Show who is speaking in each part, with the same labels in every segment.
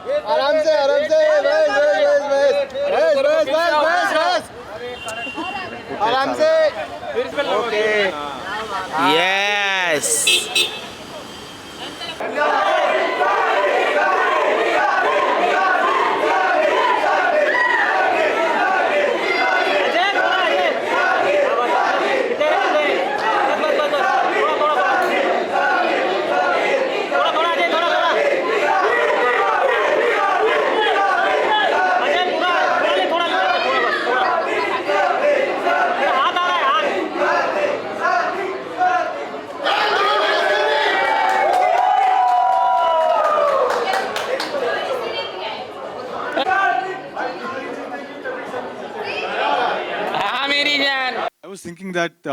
Speaker 1: आराम से बस आराम से। ओके
Speaker 2: यस हाँ मेरी जान।
Speaker 3: I was thinking that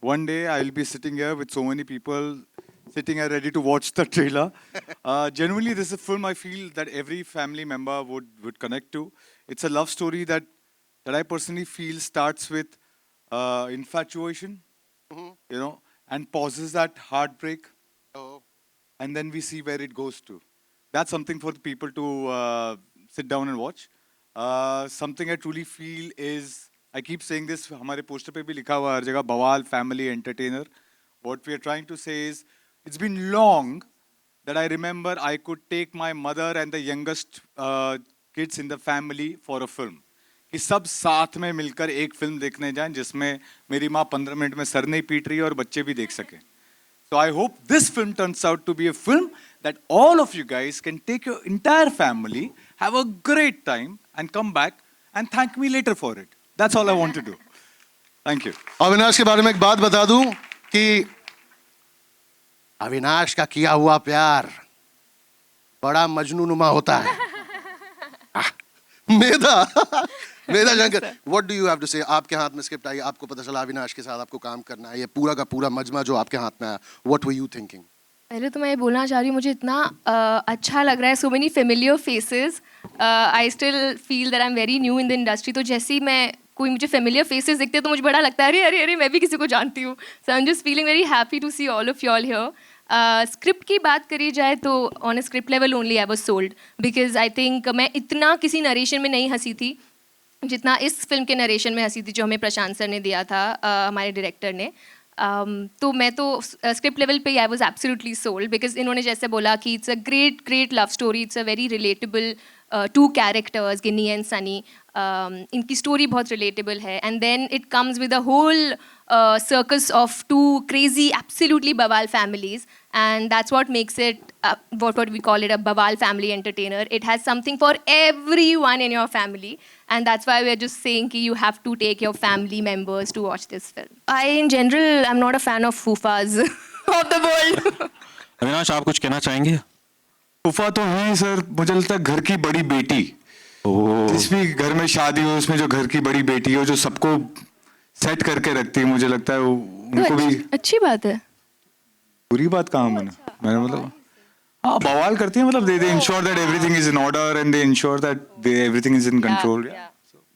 Speaker 3: one day I'll be sitting here with so many people sitting here ready to watch the trailer. Genuinely, this is a film I feel that every family member would connect to. It's a love story that I personally feel starts with infatuation, you know, and pauses at heartbreak, and then we see where it goes to. That's something for the people to sit down and watch. Something I truly feel is, I keep saying this, हमारे poster पे भी लिखा हुआ है हर जगह, बवाल family entertainer. What we are trying to say is, it's been long that I remember I could take my mother and the youngest kids in the family for a film. कि सब साथ में मिलकर एक फिल्म देखने जाएं जिसमें मेरी माँ 15 मिनट में सर नहीं पीट रही है और बच्चे भी देख सकें. So I hope this film turns out to be a film that all of you guys can take your entire family, have a great time, and come back and thank me later for it. That's all I want to do. Thank you.
Speaker 1: Avinash के बारे में एक बात बता दूं कि अविनाश का किया हुआ प्यार बड़ा मजनूनुमा होता है. Medha Medha Shankar, what do you have to say? आपके हाथ में स्क्रिप्ट आई, आपको पता चला अविनाश के साथ आपको काम करना है, ये पूरा का पूरा मजमा जो आपके हाथ में आया, व्हाट वर यू थिंकिंग?
Speaker 4: पहले तो मैं ये बोलना चाह रही हूँ, मुझे इतना अच्छा लग रहा है. So many familiar faces. I still feel that I am very new in the industry. तो जैसे ही मैं कोई मुझे फेमिलियर फेसेस दिखते हैं तो मुझे बड़ा लगता है अरे अरे अरे मैं भी किसी को जानती हूँ. So I am just feeling very happy to see all of you all here. Script की बात करी जाए तो on a script level only I was sold, because I think मैं इतना किसी नरेशन में नहीं हंसी थी जितना इस फिल्म के नरेशन में हंसी थी जो हमें प्रशांत सर ने दिया था, हमारे डायरेक्टर ने. तो मैं तो स्क्रिप्ट लेवल पे I was absolutely sold, because इन्होंने जैसे बोला कि it's a great great love story, it's a very relatable to characters Ginny and Sunny. इनकी स्टोरी बहुत रिलेटेबल है, and then it comes with a whole circus of two crazy, absolutely Bawal families, and that's what makes it what we call it a Bawal family entertainer. It has something for everyone in your family, and that's why we're just saying कि you have to take your family members to watch this film. I in general I'm not a fan of fufas of the world.
Speaker 5: Avinash, आप कुछ कहना चाहेंगे?
Speaker 3: फूफा तो है sir, मुझे लगता है घर की बड़ी बेटी. जिस भी घर में शादी हो उसमें जो घर की बड़ी बेटी हो जो सबको सेट करके रखती है, मुझे लगता है उनको भी
Speaker 4: अच्छी बात है.
Speaker 3: बुरी बात कहाँ मैंने मतलब हाँ बवाल करती है, मतलब they ensure that everything is in order and they ensure that everything is in control.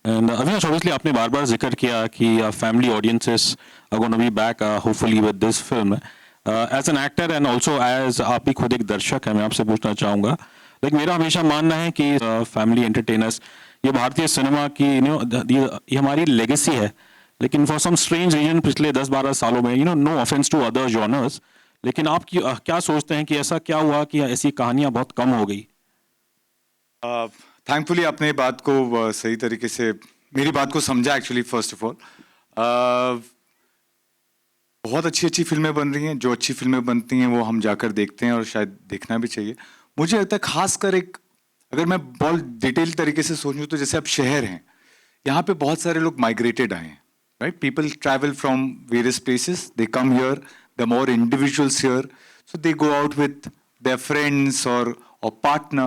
Speaker 5: And Avinash, obviously आपने बार बार जिक्र किया कि family audiences are gonna be back hopefully with this film. As an actor and also as आप भी खुद एक दर्शक है, मैं आपसे पूछना चाहूँगा, लेकिन मेरा हमेशा मानना है कि फैमिली एंटरटेनर्स ये भारतीय सिनेमा की ये हमारी लेगेसी है. लेकिन फॉर सम स्ट्रेंज रीजन पिछले 10-12 सालों में no offence to other genres, लेकिन आप क्या सोचते हैं कि ऐसा क्या हुआ कि ऐसी कहानियां बहुत कम हो गई?
Speaker 3: थैंकफुली आपने बात को सही तरीके से मेरी बात को समझा. एक्चुअली फर्स्ट ऑफ ऑल बहुत अच्छी अच्छी फिल्में बन रही हैं, जो अच्छी फिल्में बनती हैं वो हम जाकर देखते हैं और शायद देखना भी चाहिए. मुझे लगता है खासकर एक अगर मैं बहुत डिटेल तरीके से सोचूं तो जैसे अब शहर हैं, यहाँ पे बहुत सारे लोग माइग्रेटेड आए हैं. Right? People travel from various places. They come here. There are more individuals here. So they go out with their friends or partner.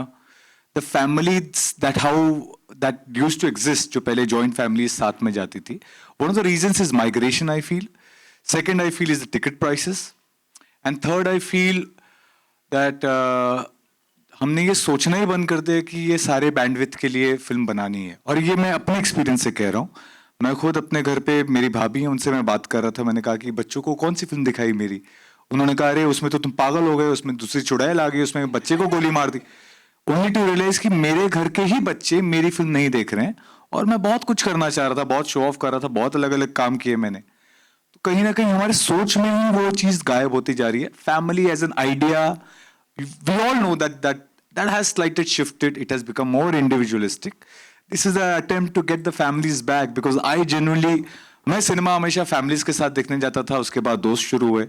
Speaker 3: The families that used to exist, जो पहले joint families साथ में जाती थी. One of the reasons is migration, I feel. Second, I feel is the ticket prices. And third, I feel that हमने ये सोचना ही बंद कर दिया कि ये सारे बैंडविड्थ के लिए फिल्म बनानी है. और ये मैं अपने एक्सपीरियंस से कह रहा हूँ. मैं खुद अपने घर पे मेरी भाभी हैं, उनसे मैं बात कर रहा था. मैंने कहा कि बच्चों को कौन सी फिल्म दिखाई मेरी? उन्होंने कहा अरे उसमें तो तुम पागल हो गए, उसमें दूसरी चुड़ैल आ गई, उसमें बच्चे को गोली मार दी. ओनली टू रियलाइज कि मेरे घर के ही बच्चे मेरी फिल्म नहीं देख रहे हैं, और मैं बहुत कुछ करना चाह रहा था, बहुत शो ऑफ कर रहा था, बहुत अलग अलग काम किए मैंने, तो कहीं ना कहीं हमारे सोच में ही वो चीज गायब होती जा रही है. Family as an idea, we all know that has slightly shifted. It has become more individualistic. This is an attempt to get the families back, because I genuinely, मैं सिनेमा हमेशा फैमिलीज के साथ देखने जाता था, उसके बाद दोस्त शुरू हुए.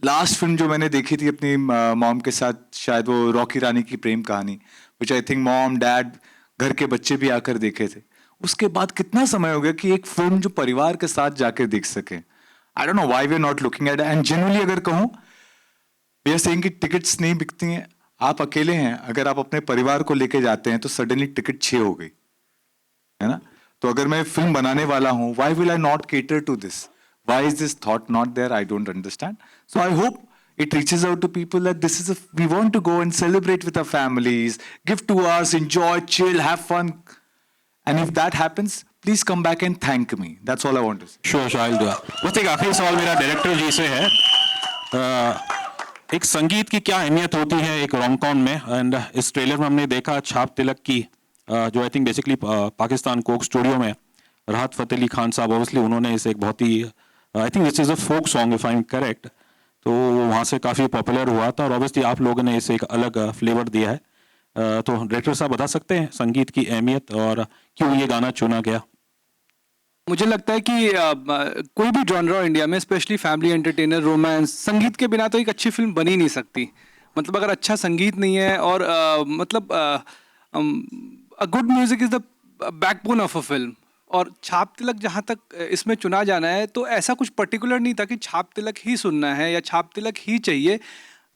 Speaker 3: लास्ट फिल्म जो मैंने देखी थी अपनी मॉम के साथ, शायद वो रॉकी रानी की प्रेम कहानी, विच आई थिंक मॉम डैड घर के बच्चे भी आकर देखे थे. उसके बाद कितना समय हो गया कि एक फिल्म जो परिवार के साथ जाकर देख सके. I don't know why we are not looking at. And generally अगर कहूँ, वी आर सेइंग कि टिकट्स नहीं बिकती हैं. आप अकेले हैं, अगर आप अपने परिवार को लेके जाते हैं तो सडनली टिकट 6 हो गई, है ना. तो अगर मैं फिल्म बनाने वाला हूं, why will I not cater to this? Why is this thought not there? I don't understand. So I hope it reaches out to people that this is we want to go and celebrate with our families, give to us, enjoy, chill, have fun. And if that happens, please come back and thank me. That's all I want to say.
Speaker 5: Sure I do. बस एक आखिरी सवाल मेरा director जी से है. एक संगीत की क्या अहमियत होती है एक रोम-कॉम में? एंड इस ट्रेलर में हमने देखा छाप तिलक की, जो I think basically Pakistan Coke studio में राहत फ़तेह अली खान साहब, ऑब्वियसली उन्होंने इसे एक बहुत ही, I think this is a folk song if I am correct, तो वहाँ से काफ़ी पॉपुलर हुआ था, और ऑब्वियसली आप लोगों ने इसे एक अलग फ्लेवर दिया है. तो डायरेक्टर साहब बता सकते हैं संगीत की अहमियत और क्यों ये गाना चुना गया?
Speaker 2: मुझे लगता है कि कोई भी जॉनरा इंडिया में, स्पेशली फैमिली एंटरटेनर, रोमांस, संगीत के बिना तो एक अच्छी फिल्म बन ही नहीं सकती. मतलब अगर अच्छा संगीत नहीं है, और मतलब a good music is the backbone of a film. और छाप तिलक जहाँ तक इसमें चुना जाना है, तो ऐसा कुछ पर्टिकुलर नहीं था कि छाप तिलक ही सुनना है या छाप तिलक ही चाहिए.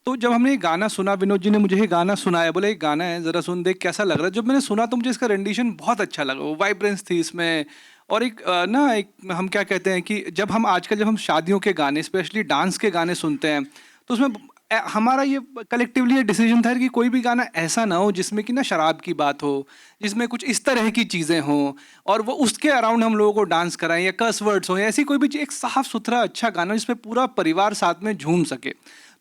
Speaker 2: तो जब हमने ये गाना सुना, विनोद जी ने मुझे ये गाना सुनाया, बोले ये गाना है, ज़रा सुन देख कैसा लग रहा है. जब मैंने सुना तो मुझे इसका रेंडिशन बहुत अच्छा लगा. वो वाइब्रेंस थी इसमें, और एक एक हम क्या कहते हैं कि जब हम शादियों के गाने, स्पेशली डांस के गाने सुनते हैं, तो उसमें हमारा ये कलेक्टिवली ये डिसीजन था कि कोई भी गाना ऐसा ना हो जिसमें कि ना शराब की बात हो, जिसमें कुछ इस तरह की चीज़ें हों, और वो उसके अराउंड हम लोगों को डांस कराएं, या कर्स वर्ड्स हो, या ऐसी कोई भी चीज़, एक साफ सुथरा अच्छा गाना जिसमें पूरा परिवार साथ में झूम सके.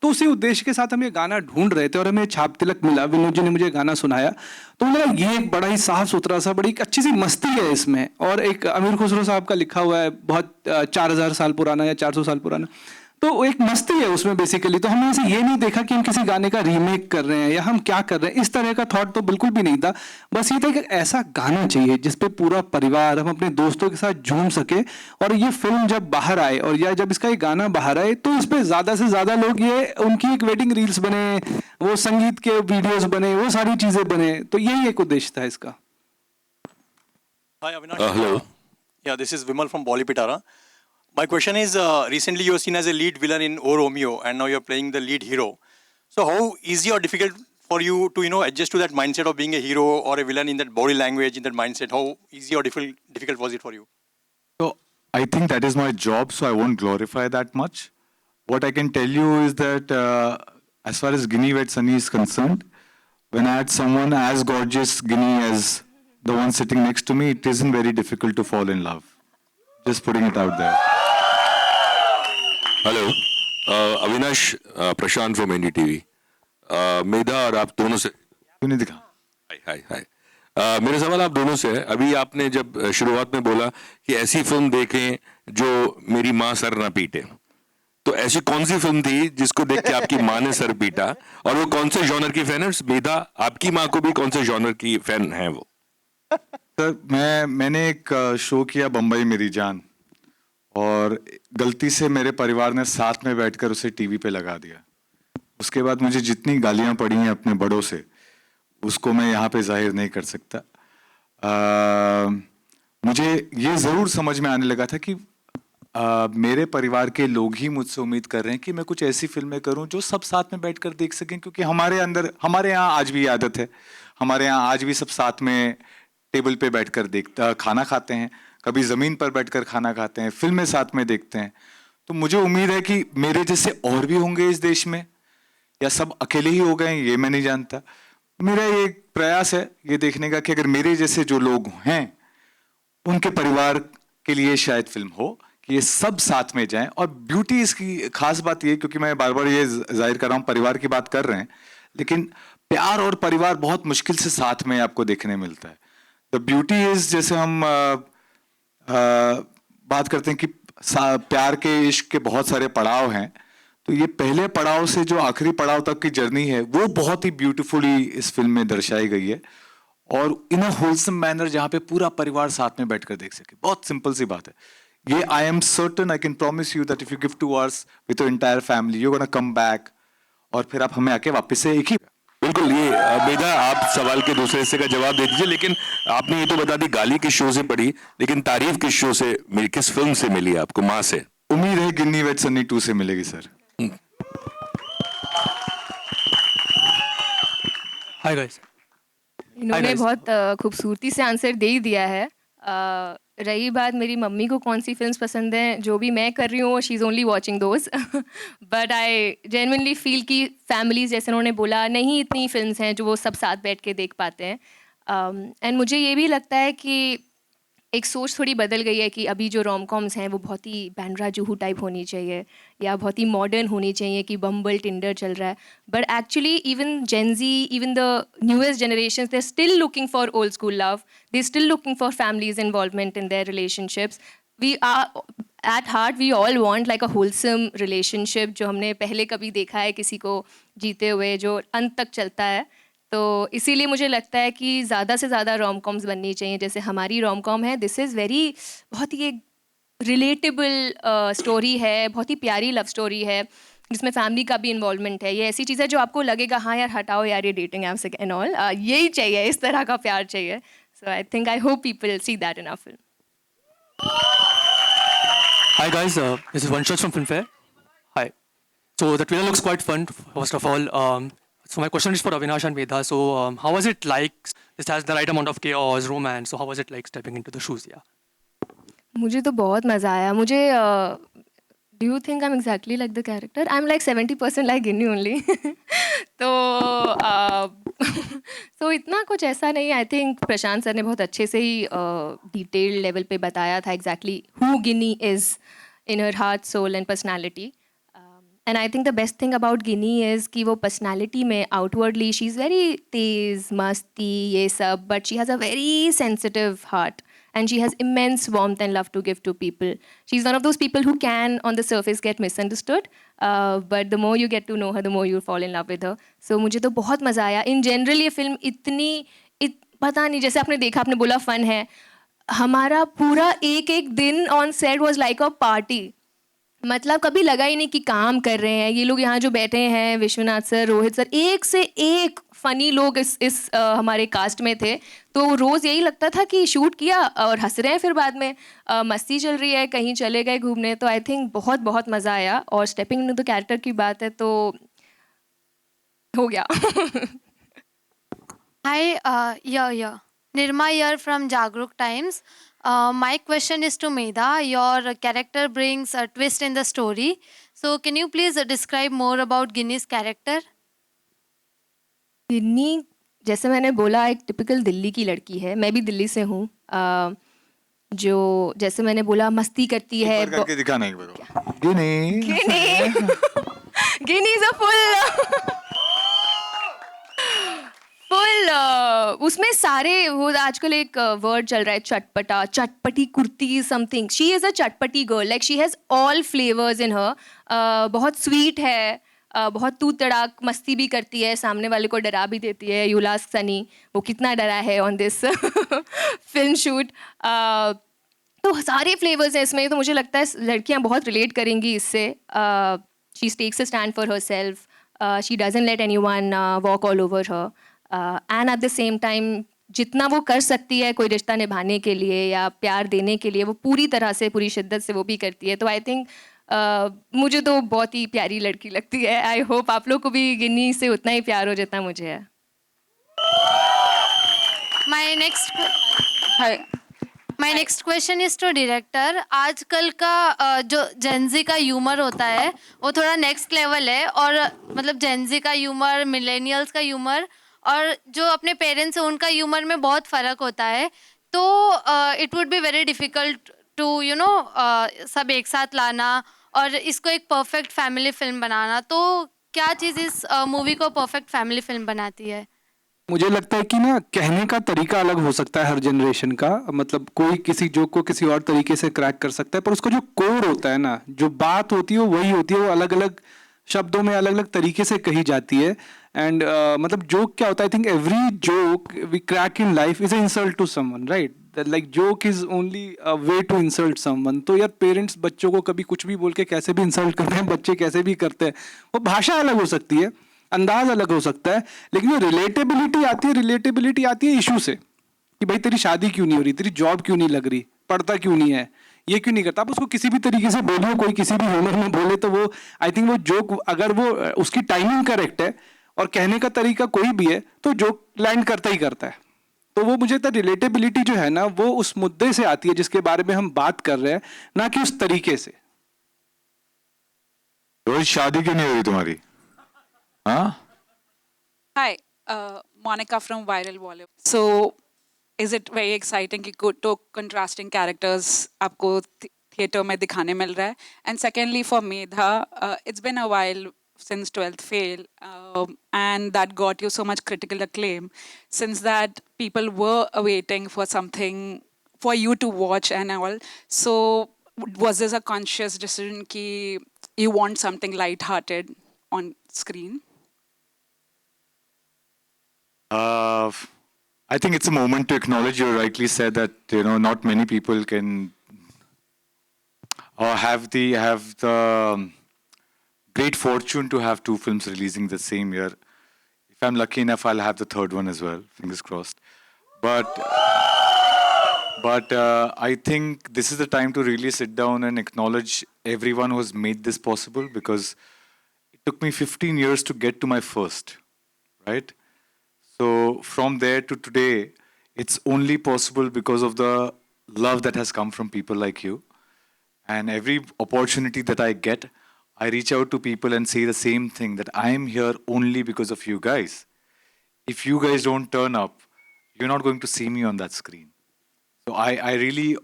Speaker 2: तो उसी उद्देश्य के साथ हम ये गाना ढूंढ रहे थे, और हमें छाप तिलक मिला. विनोद जी ने मुझे गाना सुनाया, तो मुझे लगा ये एक बड़ा ही साफ सुथरा सा, बड़ी अच्छी सी मस्ती है इसमें. और एक अमीर खुसरो साहब का लिखा हुआ है, बहुत 4000 साल पुराना या 400 साल पुराना, तो एक मस्ती है उसमें बेसिकली. तो हमने इसे ये नहीं देखा कि हम किसी गाने का रीमेक कर रहे हैं या हम क्या कर रहे हैं, इस तरह का थॉट तो बिल्कुल भी नहीं था. बस ये था कि ऐसा गाना चाहिए जिसपे पूरा परिवार, हम अपने दोस्तों के साथ झूम सके. और ये फिल्म जब बाहर आए, और या जब इसका ये गाना बाहर आए, तो इस पे ज़्यादा से ज़्यादा लोग, ये उनकी एक वेडिंग रील्स बने, वो संगीत के वीडियोज़ बने, वो सारी चीज़ें बने. तो यही एक उद्देश्य था इसका.
Speaker 6: Hi, Avinash. Hello. Yeah, this is Vimal from Bolly Pitara. My question is, recently you were seen as a lead villain in O Romeo, and now you're playing the lead hero. So how easy or difficult for you to, adjust to that mindset of being a hero or a villain in that body language, in that mindset? How easy or difficult was it for you?
Speaker 3: So I think that is my job, so I won't glorify that much. What I can tell you is that as far as Ginny Wed Sunny is concerned, when I had someone as gorgeous Ginny as the one sitting next to me, it isn't very difficult to fall in love. Just putting it out there.
Speaker 7: Hello, Avinash, Prashant from NDTV. Medha और आप दोनों से,
Speaker 3: क्यों नहीं दिखा?
Speaker 7: हाय हाय हाय. मेरा सवाल आप दोनों से है. अभी आपने जब शुरुआत में बोला कि ऐसी फिल्म देखें जो मेरी माँ सर ना पीटे, तो ऐसी कौन सी फिल्म थी जिसको देख के आपकी माँ ने सर पीटा, और वो कौन से जॉनर की फैन है? मेधा, आपकी माँ को भी कौन से जॉनर की फैन है वो?
Speaker 3: सर, मैंने एक शो किया, बम्बई मेरी जान, और गलती से मेरे परिवार ने साथ में बैठकर उसे टीवी पे लगा दिया. उसके बाद मुझे जितनी गालियां पड़ी हैं अपने बड़ों से, उसको मैं यहाँ पे जाहिर नहीं कर सकता. मुझे ये ज़रूर समझ में आने लगा था कि मेरे परिवार के लोग ही मुझसे उम्मीद कर रहे हैं कि मैं कुछ ऐसी फिल्में करूं जो सब साथ में बैठकर देख सकें. क्योंकि हमारे यहाँ आज भी आदत है, हमारे यहाँ आज भी सब साथ में टेबल पे बैठकर खाना खाते हैं, कभी ज़मीन पर बैठकर खाना खाते हैं, फिल्में साथ में देखते हैं. तो मुझे उम्मीद है कि मेरे जैसे और भी होंगे इस देश में, या सब अकेले ही हो गए ये मैं नहीं जानता. मेरा ये प्रयास है ये देखने का कि अगर मेरे जैसे जो लोग हैं उनके परिवार के लिए शायद फिल्म हो, कि ये सब साथ में जाएं. और ब्यूटी इसकी खास बात ये, क्योंकि मैं बार बार ये जाहिर कर रहा हूँ, परिवार की बात कर रहे हैं, लेकिन प्यार और परिवार बहुत मुश्किल से साथ में आपको देखने मिलता है. द ब्यूटी इज, जैसे हम बात करते हैं कि प्यार के, इश्क के बहुत सारे पड़ाव हैं, तो ये पहले पड़ाव से जो आखिरी पड़ाव तक की जर्नी है वो बहुत ही ब्यूटीफुली इस फिल्म में दर्शाई गई है, और इन अ होलसम मैनर जहाँ पे पूरा परिवार साथ में बैठकर देख सके. बहुत सिंपल सी बात है ये. I am certain, I can promise you that if you give 2 hours with your entire family, you gonna come back, और फिर आप हमें आके वापस से एक ही.
Speaker 7: बिल्कुल. ये मेधा, आप सवाल के दूसरे हिस्से का जवाब दे दीजिए. लेकिन आपने ये तो बता दी गाली किस शो से पड़ी, लेकिन तारीफ किस शो से मिली, किस फिल्म से मिली आपको, माँ से?
Speaker 3: उम्मीद है गिन्नी विद सन्नी 2 से मिलेगी सर.
Speaker 8: Hi guys.
Speaker 4: इन्होंने
Speaker 8: guys.
Speaker 4: बहुत खूबसूरती से आंसर दे ही दिया है. रही बात मेरी मम्मी को कौन सी फिल्म्स पसंद हैं, जो भी मैं कर रही हूँ she is only watching those. But I genuinely feel कि फैमिलीज, जैसे उन्होंने बोला, नहीं इतनी फिल्म्स हैं जो वो सब साथ बैठ के देख पाते हैं. एंड मुझे ये भी लगता है कि एक सोच थोड़ी बदल गई है कि अभी जो रोम कॉम्स हैं वो बहुत ही बैंड्रा जूहू टाइप होनी चाहिए या बहुत ही मॉडर्न होनी चाहिए कि बम्बल टिंडर चल रहा है. But actually even gen Z, even the newest generation, they are still looking for old school love, they are still looking for families involvement in their relationships. We are at heart we all want like a wholesome relationship, जो हमने पहले कभी देखा है किसी को जीते हुए, जो अंत तक चलता है. तो इसीलिए मुझे लगता है कि ज़्यादा से ज़्यादा रोम कॉम्स बननी चाहिए. जैसे हमारी रोम कॉम है, दिस इज़ वेरी, बहुत ही एक रिलेटेबल स्टोरी है, बहुत ही प्यारी लव स्टोरी है जिसमें फैमिली का भी इन्वॉल्वमेंट है. ये ऐसी चीज़ है जो आपको लगेगा हाँ यार हटाओ यार ये डेटिंग ऐप्स एंड ऑल, यही चाहिए, इस तरह का प्यार चाहिए. So I think, I hope people see that in our film.
Speaker 8: Hi guys, this is Vanshaj from Filmfare. Hi. So the trailer looks quite fun. First of all, so my question is for Avinash and Medha. So how was it like? This has the right amount of chaos, romance. So how was it like stepping into the shoes? Yeah.
Speaker 4: मुझे तो बहुत मज़ा आया. मुझे do you think I am exactly like the character? I am like 70% like Ginni only. तो तो इतना कुछ ऐसा नहीं. आई थिंक प्रशांत सर ने बहुत अच्छे से ही डिटेल्ड लेवल पे बताया था exactly who Ginny is in her heart, soul and personality. And I think the best thing about Ginny is कि वो पर्सनैलिटी में आउटवर्डली शी इज़ वेरी तेज़, मस्ती, ये सब, but she has a very sensitive heart and she has immense warmth and love to give to people. She's one of those people who can on the surface get misunderstood, but the more you get to know her, the more you fall in love with her. So मुझे तो बहुत मज़ा आया. In general ये film इतनी पता नहीं, जैसे आपने देखा, आपने बोला फन है, हमारा पूरा एक दिन on set was like a party. मतलब कभी लगा ही नहीं कि काम कर रहे हैं. ये लोग यहाँ जो बैठे हैं, विश्वनाथ सर, रोहित सर, एक से एक फ़नी लोग इस हमारे कास्ट में थे. तो रोज़ यही लगता था कि शूट किया और हंस रहे हैं, फिर बाद में मस्ती चल रही है, कहीं चले गए घूमने. तो आई थिंक बहुत बहुत मज़ा आया. और स्टेपिंग इन द कैरेक्टर की बात है तो हो गया.
Speaker 9: Hi, yeah. Nirma here from Jagruk Times. My question is to Medha. Your character brings a twist in the story. So, can you please describe more about Ginny's character?
Speaker 4: गिन्नी, जैसे मैंने बोला, एक टिपिकल दिल्ली की लड़की है. मैं भी दिल्ली से हूँ. जो जैसे मैंने बोला मस्ती करती है.
Speaker 3: एक बार करके दिखाना एक बार. गिनी.
Speaker 4: गिनी इज अ फुल उसमें सारे वो आजकल एक वर्ड चल रहा है चटपटा, चटपटी kurti something. She is a चटपटी girl, like she has all flavours in her. बहुत स्वीट है, बहुत तू तड़ाक मस्ती भी करती है, सामने वाले को डरा भी देती है. यू लास्क सनी वो कितना डरा है ऑन दिस फिल्म शूट. तो सारे फ्लेवर्स हैं इसमें. तो मुझे लगता है लड़कियां बहुत रिलेट करेंगी इससे. She takes a stand for herself, she doesn't let anyone walk all over her, and at the same time जितना वो कर सकती है कोई रिश्ता निभाने के लिए या प्यार देने के लिए, वो पूरी तरह से, पूरी शिद्दत से वो भी करती है. तो आई थिंक मुझे तो बहुत ही प्यारी लड़की लगती है. आई होप आप लोग को भी गिन्नी से उतना ही प्यार हो जितना मुझे है.
Speaker 9: My next question is to director. आजकल का जो जेनजी का ह्यूमर होता है वो थोड़ा नेक्स्ट लेवल है, और मतलब जेनजी का ह्यूमर, मिलेनियल्स का ह्यूमर और जो अपने पेरेंट्स हैं उनका ह्यूमर में बहुत फ़र्क होता है. तो it would be very difficult to सब एक साथ लाना और इसको एक परफेक्ट फैमिली फिल्म बनाना. तो क्या चीज़ इस मूवी को परफेक्ट फैमिली फिल्म बनाती है?
Speaker 2: मुझे लगता है कि ना कहने का तरीका अलग हो सकता है हर जनरेशन का, मतलब कोई किसी जोक को किसी और तरीके से क्रैक कर सकता है, पर उसका जो कोर होता है ना, जो बात होती है वो वही होती है, वो अलग अलग शब्दों में अलग अलग तरीके से कही जाती है. एंड मतलब जोक क्या होता है, I think every joke we crack in life is a insult to someone, right? Like joke is only a way to insult someone. तो यार पेरेंट्स बच्चों को कभी कुछ भी बोल के कैसे भी इंसल्ट करते हैं, बच्चे कैसे भी करते हैं. वो भाषा अलग हो सकती है, अंदाज अलग हो सकता है, लेकिन जो रिलेटेबिलिटी आती है इशू से, कि भाई तेरी शादी क्यों नहीं हो रही, तेरी जॉब क्यों नहीं लग रही, पढ़ता क्यों नहीं है, ये क्यों नहीं करता. आप उसको किसी भी तरीके से बोलिए, कोई किसी भी ह्यूमर में बोले, तो वो आई थिंक वो जोक, अगर वो उसकी टाइमिंग करेक्ट है और कहने का तरीका कोई भी है, तो जोक लैंड करता ही करता है. तो वो मुझे तो रिलेटेबिलिटी जो है ना, वो उस मुद्दे से आती है जिसके बारे में हम बात कर रहे हैं, ना कि उस तरीके से.
Speaker 3: रोज शादी क्यों नहीं हो रही तुम्हारी? हाँ?
Speaker 10: Hi, Monica from Viral Bollywood. So, is it very exciting कि two contrasting characters आपको theatre में दिखाने मिल रहा है? And secondly, for Medha, it's been a while since 12th Fail, and that got you so much critical acclaim. Since that, people were awaiting for something for you to watch and all. So, was this a conscious decision कि you want something light-hearted on screen?
Speaker 3: I think it's a moment to acknowledge. You rightly said that not many people can or have the great fortune to have two films releasing the same year. If I'm lucky enough, I'll have the third one as well. Fingers crossed. But I think this is the time to really sit down and acknowledge everyone who has made this possible, because it took me 15 years to get to my first, right? So from there to today, it's only possible because of the love that has come from people like you. And every opportunity that I get, I reach out to people and say the same thing, that I am here only because of you guys. If you guys don't turn up, you're not going to see me on that screen. So I really,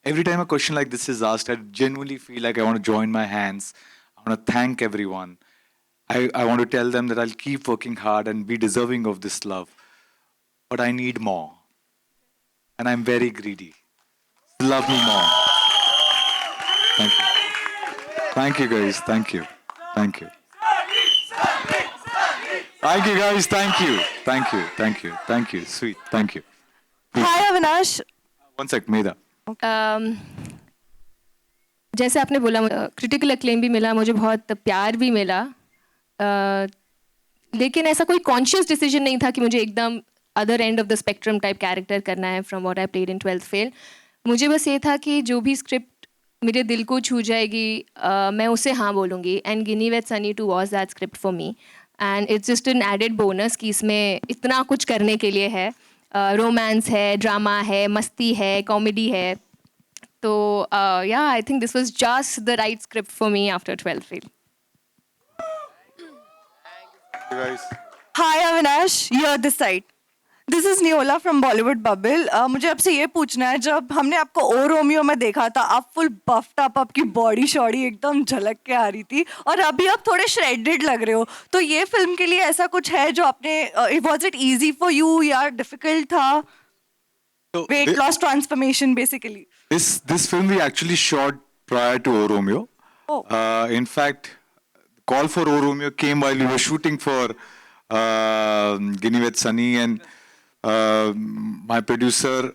Speaker 3: every time a question like this is asked, I genuinely feel like I want to join my hands. I want to thank everyone. I want to tell them that I'll keep working hard and be deserving of this love. But I need more. And I'm very greedy. Love me more. Thank you. Thank you, guys. Thank you. Thank you. Thank you, guys. Thank you. Thank you. Thank you. Thank you. Sweet. Thank you.
Speaker 11: Hi, Avinash.
Speaker 3: One sec, Medha.
Speaker 4: जैसे आपने बोला, critical acclaim भी मिला, मुझे बहुत प्यार भी मिला, लेकिन ऐसा कोई कॉन्शियस डिसीजन नहीं था कि मुझे एकदम other end of the spectrum type character करना है from what I played in 12th fail. मुझे बस ये था कि जो भी स्क्रिप्ट मेरे दिल को छू जाएगी, मैं उसे हाँ बोलूँगी. And Ginny with Sunny two was that script for me, and it's just an added bonus कि इसमें इतना कुछ करने के लिए है. रोमांस है, ड्रामा है, मस्ती है, कॉमेडी है. तो या आई think this was just the right script for me after 12th fail.
Speaker 11: Hi Avinash, you're this side. This is Neola from Bollywood Bubble. मुझे आपसे ये पूछना है, जब हमने आपको ओ रोमियो में देखा था, आप फुल बफ्ड अप, आपकी बॉडी शॉडी एकदम झलक के आ रही थी, और अभी आप थोड़े श्रेडेड लग रहे हो. तो ये फिल्म के लिए ऐसा कुछ है जो आपने, was it easy for you या डिफिकल्ट था? Weight loss transformation basically.
Speaker 3: This film we actually shot prior to O Romeo.
Speaker 11: Oh.
Speaker 3: In fact, call for O Romeo came while we were shooting for Ginny with Sunny, and my producer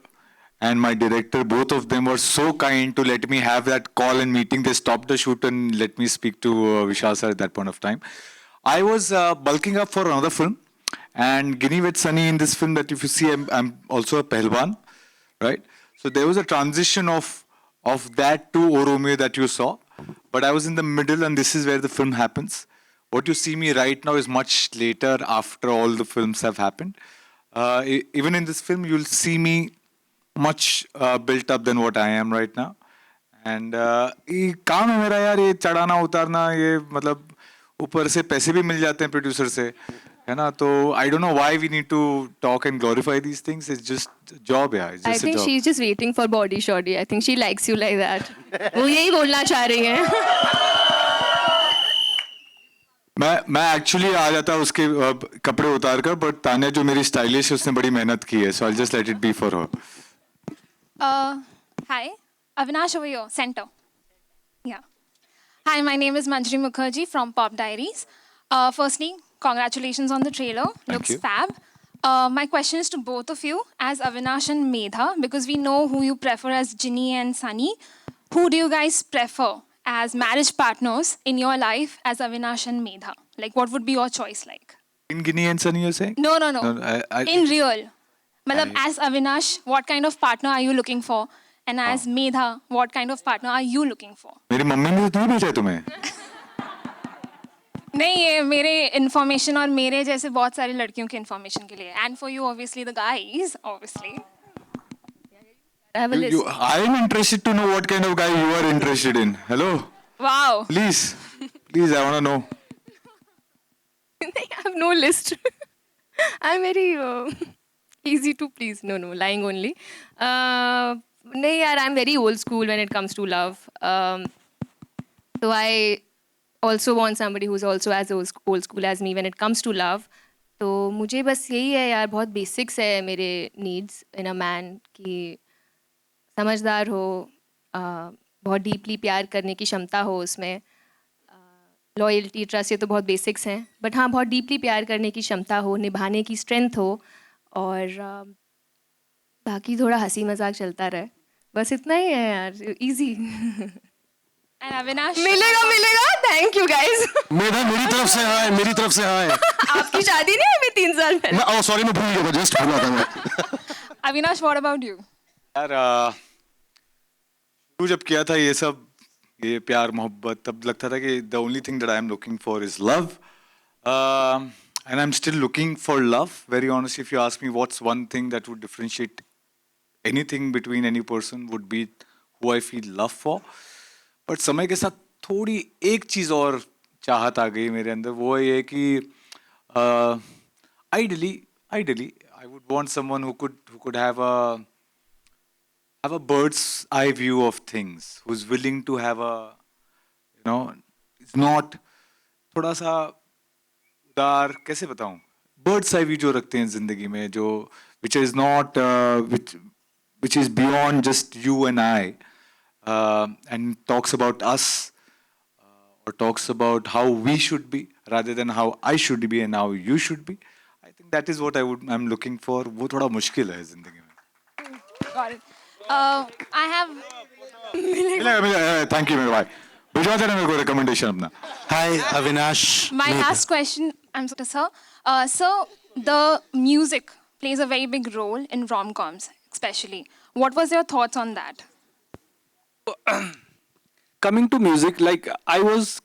Speaker 3: and my director, both of them were so kind to let me have that call and meeting. They stopped the shoot and let me speak to Vishal sir at that point of time. I was bulking up for another film, and Ginny with Sunny, in this film that if you see, I'm also a Pehlwan, right? So there was a transition of that to O Romeo that you saw. But I was in the middle, and this is where the film happens. What you see me right now is much later, after all the films have happened. Even in this film, you'll see me much built up than what I am right now. And ये काम है मेरा यार, ये चढ़ाना उतारना, ये मतलब ऊपर से पैसे भी मिल जाते हैं प्रोड्यूसर से, है ना? तो I don't know why we need to talk and glorify these things. It's just a job, yeah. It's just
Speaker 4: I think
Speaker 3: a job.
Speaker 4: she's just waiting for body shoddy. I think she likes you like that. वो यही बोलना चाह रही हैं.
Speaker 3: मैं actually आ जाता उसके कपड़े उतार कर, बट तान्या जो मेरी स्टाइलिश है उसने बड़ी मेहनत की है, so I just let it be for her.
Speaker 12: Hi, Avinash over here, center. Yeah. Hi, my name is Manjari Mukherjee from Pop Diaries. Firstly, congratulations on the trailer. Looks
Speaker 3: you.
Speaker 12: fab. My question is to both of you as Avinash and Medha, because we know who you prefer as Ginny and Sunny. Who do you guys prefer as marriage partners in your life as Avinash and Medha? Like, what would be your choice like?
Speaker 3: In Ginny and Sunny, you're saying?
Speaker 12: No.
Speaker 3: I
Speaker 12: In real. Matlab, as Avinash, what kind of partner are you looking for? And as Medha, what kind of partner are you looking for?
Speaker 3: मेरी mummy ने तो नहीं भेजा है तुम्हें.
Speaker 12: नहीं, ये मेरे इन्फॉर्मेशन और मेरे जैसे बहुत सारी लड़कियों के इन्फॉर्मेशन के लिए. And for you obviously the guys obviously.
Speaker 4: I have a list.
Speaker 3: I am interested to know what kind of guy you are interested in. Hello,
Speaker 12: wow.
Speaker 3: please, I want to know.
Speaker 4: I have no list. I'm very easy to please. No, lying only. नहीं यार, I'm very old school when it comes to love. So I also want somebody who's also as old school as me when it comes to love. तो मुझे बस यही है यार, बहुत basics है मेरे नीड्स इन अ मैन, कि समझदार हो, बहुत डीपली प्यार करने की क्षमता हो उसमें, लॉयल्टी, ट्रस्ट, ये तो बहुत बेसिक्स हैं. बट हाँ, बहुत डीपली प्यार करने की क्षमता हो, निभाने की स्ट्रेंथ हो, और बाकी थोड़ा हंसी मजाक चलता रहे. बस इतना ही है यार, इजी.
Speaker 12: एंड अविनाश.
Speaker 4: मिलेगा. Thank you guys.
Speaker 1: मेधा मेरी तरफ से हाय.
Speaker 4: आपकी शादी नहीं हुई 3 साल पहले?
Speaker 1: ओह सॉरी, मैं भूल गया, जस्ट भूला था मैं.
Speaker 12: Avinash, what about you?
Speaker 3: यार शुरू जब किया था ये सब, ये प्यार मोहब्बत, तब लगता था कि the only thing that I am looking for is love, and I'm still looking for love. Very honestly, if you ask me what's one thing that would differentiate anything between any person, would be who I feel love for. But समय के साथ थोड़ी एक चीज़ और चाहत आ गई मेरे अंदर, वो ये कि ideally I would want someone who could have a bird's eye view of things, who's willing to have a, it's not थोड़ा सा उदार, कैसे बताऊं, bird's eye view जो रखते हैं जिंदगी में, जो which is not which is beyond just you and I, and talks about us, or talks about how we should be rather than how I should be and how you should be. I think that is what I'm looking for. वो थोड़ा मुश्किल है जिंदगी में.
Speaker 12: Got it. I have.
Speaker 3: मिलेगा. Thank you मेरे भाई. भिजवा देना मेरे को recommendation अपना.
Speaker 13: Hi, Avinash.
Speaker 12: My last question, I'm sorry, sir. So the music plays a very big role in rom-coms, especially. What was your thoughts on that?
Speaker 2: Coming to music, like I was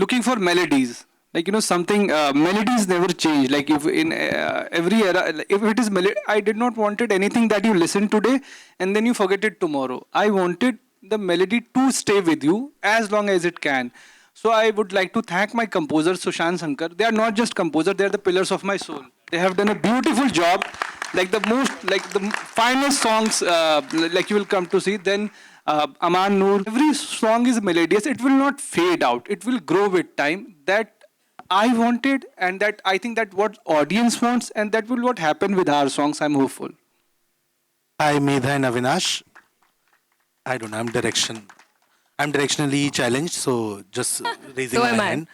Speaker 2: looking for melodies. Like, something, melodies never change. Like if in every era, if it is melody, I did not wanted anything that you listen today and then you forget it tomorrow. I wanted the melody to stay with you as long as it can. So I would like to thank my composer, Sushant Shankar. They are not just composer, they are the pillars of my soul. They have done a beautiful job. Like the finest songs, like you will come to see. Then Aman Noor, every song is melodious. It will not fade out. It will grow with time. That I wanted, and that I think that what audience wants, and that will what happen with our songs. I'm hopeful.
Speaker 13: Hi, Medha and Avinash. I don't know. I'm directionally challenged, so just raising
Speaker 4: So
Speaker 13: my
Speaker 4: am I.
Speaker 13: hand.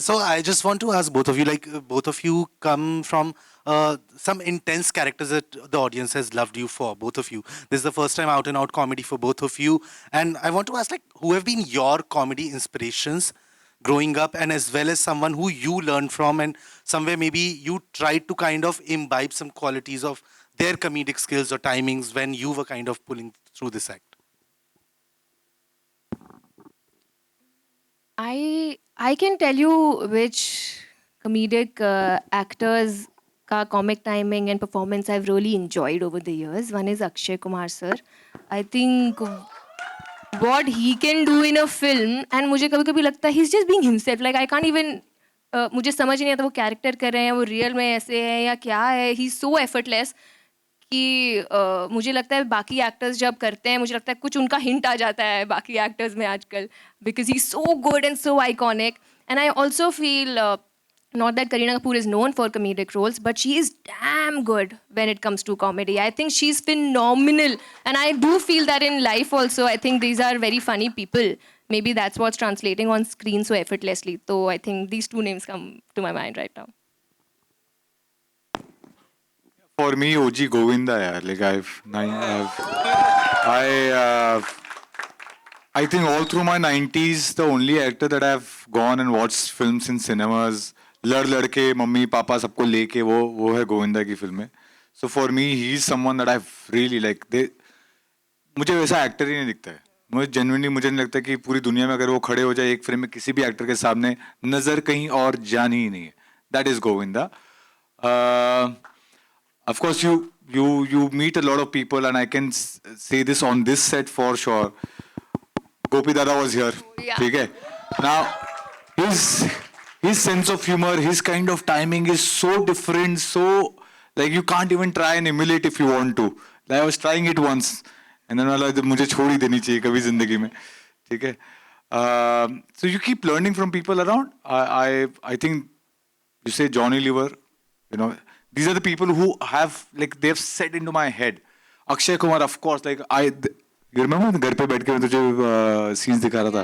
Speaker 13: So I just want to ask both of you, like both of you come from some intense characters that the audience has loved you for, both of you. This is the first time out and out comedy for both of you. And I want to ask, like, who have been your comedy inspirations growing up, and as well as someone who you learned from, and somewhere maybe you tried to kind of imbibe some qualities of their comedic skills or timings when you were kind of pulling through this act?
Speaker 4: I can tell you which comedic actors ka comic timing and performance I've really enjoyed over the years. One is Akshay Kumar sir. I think what he can do in a film, and मुझे कभी-कभी लगता है he's just being himself. Like I can't even मुझे समझ नहीं आता वो character कर रहे हैं, वो रियल में ऐसे है या क्या है. He's so effortless कि मुझे लगता है बाकी एक्टर्स जब करते हैं, मुझे लगता है कुछ उनका हिंट आ जाता है बाकी एक्टर्स में आजकल, because he so good and so iconic. And I also feel not that Kareena Kapoor is known for comedic roles, but she is damn good when it comes to comedy. I think she's phenomenal. And I do feel that in life also, I think these are very funny people. Maybe that's what's translating on screen so effortlessly. So I think these two names come to my mind right now.
Speaker 3: For me, OG Govinda, yaar. Like I think all through my 90s, the only actor that I've gone and watched films in cinemas, लड़के mummy papa सबको लेके वो है गोविंदा की फिल्में. So for me, he is someone that I've really like. मुझे वैसा actor ही नहीं दिखता है. मुझे नहीं लगता कि पूरी दुनिया में अगर वो खड़े हो जाए एक फ्रेम में किसी भी एक्टर के सामने नजर कहीं और जानी ही नहीं है. That is Govinda. Of course, you meet a lot of people, and I can say this on this set for sure. Gopi Dada was here. ठीक है. Now, his sense of humor, his kind of timing is so different, so like you can't even try and emulate if you want to. Like I was trying it once, and then वाला मुझे छोड़ ही देनी चाहिए कभी जिंदगी में. ठीक है. So you keep learning from people around. I think you say Johnny Lever, you know. These are the people who have like they've set into my head. Akshay Kumar, of course, like you remember घर पे बैठ के मैं तुझे scenes दिखा रहा था.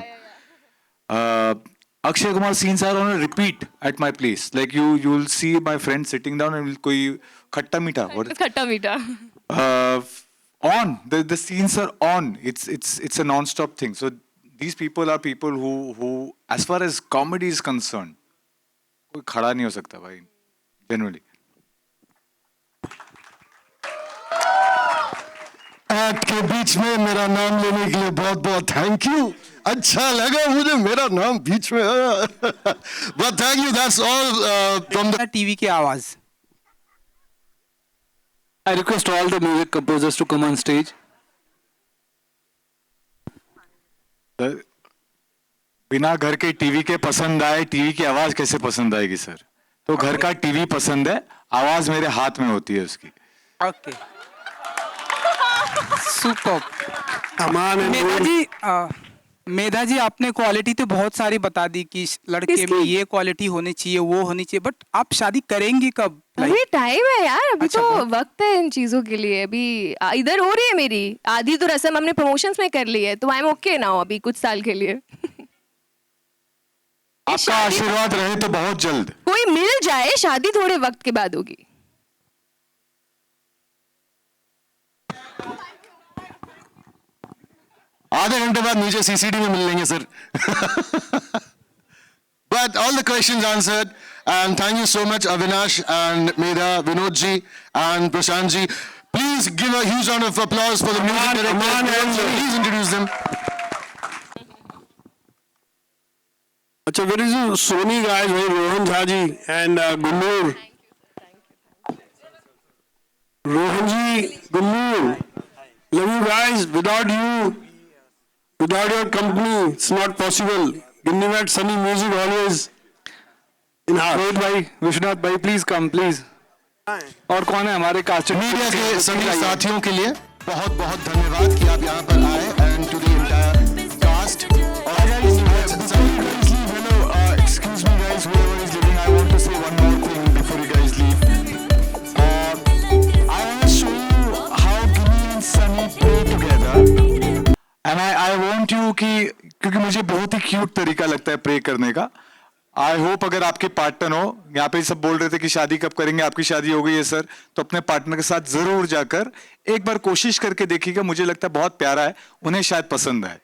Speaker 3: Akshay Kumar scenes are on a repeat at my place. Like you'll see my friend sitting down and कोई खट्टा मीठा.
Speaker 4: खट्टा मीठा.
Speaker 3: On the scenes are on. It's a non-stop thing. So these people are people who as far as comedy is concerned, कोई खड़ा नहीं हो सकता भाई. Generally.
Speaker 1: के बीच में मेरा नाम लेने के लिए बहुत बहुत थैंक यू. अच्छा लगा मुझे मेरा नाम बीच में. But thank you. That's all from the
Speaker 2: TV की आवाज. I request all the music composers to come on stage.
Speaker 3: बिना घर के टीवी के पसंद आए टीवी की आवाज कैसे पसंद आएगी सर. तो घर का टीवी पसंद है, आवाज मेरे हाथ में होती है उसकी.
Speaker 2: ओके. सुपर. मेधा जी आपने क्वालिटी तो बहुत सारी बता दी कि लड़के में ये क्वालिटी होनी चाहिए वो होनी चाहिए, बट आप शादी करेंगी कब?
Speaker 4: अभी टाइम है यार. अभी तो वक्त है इन चीजों के लिए. अभी इधर हो रही है मेरी आधी तो रस्म हमने प्रमोशंस में कर ली है, तो आई एम ओके नाउ अभी कुछ साल के लिए.
Speaker 3: आपका आशीर्वाद रहे तो बहुत जल्द
Speaker 4: कोई मिल जाए, शादी थोड़े वक्त के बाद होगी.
Speaker 1: आधे घंटे बाद नीचे सीसीडी में मिल लेंगे sir. But all the questions answered, and thank you so much Avinash and Medha, Vinod ji and Prashant ji. Please give a huge round of applause for the music director. Please introduce them.
Speaker 14: अच्छा, very Sony guys, Rohan Jha ji and Gunnur. Rohan ji, Gunnur, love you guys. Without your company, it's not possible. Ginnivat Sunny music always in heart.
Speaker 2: Rohit भाई, विश्वनाथ भाई, please come please. और कौन है हमारे cast
Speaker 1: media के सभी साथियों के लिए बहुत बहुत धन्यवाद कि आप यहाँ पर आए, and to the entire cast. Excuse me guys, whoever is leaving, I want to say one more thing before you guys leave. I want to show you how Ginny and Sunny play together.
Speaker 3: And I want you कि क्योंकि मुझे बहुत ही cute तरीका लगता है pray करने का. I hope अगर आपके पार्टनर हो, यहाँ पे सब बोल रहे थे कि शादी कब करेंगे, आपकी शादी हो गई है सर, तो अपने पार्टनर के साथ जरूर जाकर एक बार कोशिश करके देखिएगा. मुझे लगता है बहुत प्यारा है, उन्हें शायद पसंद आए.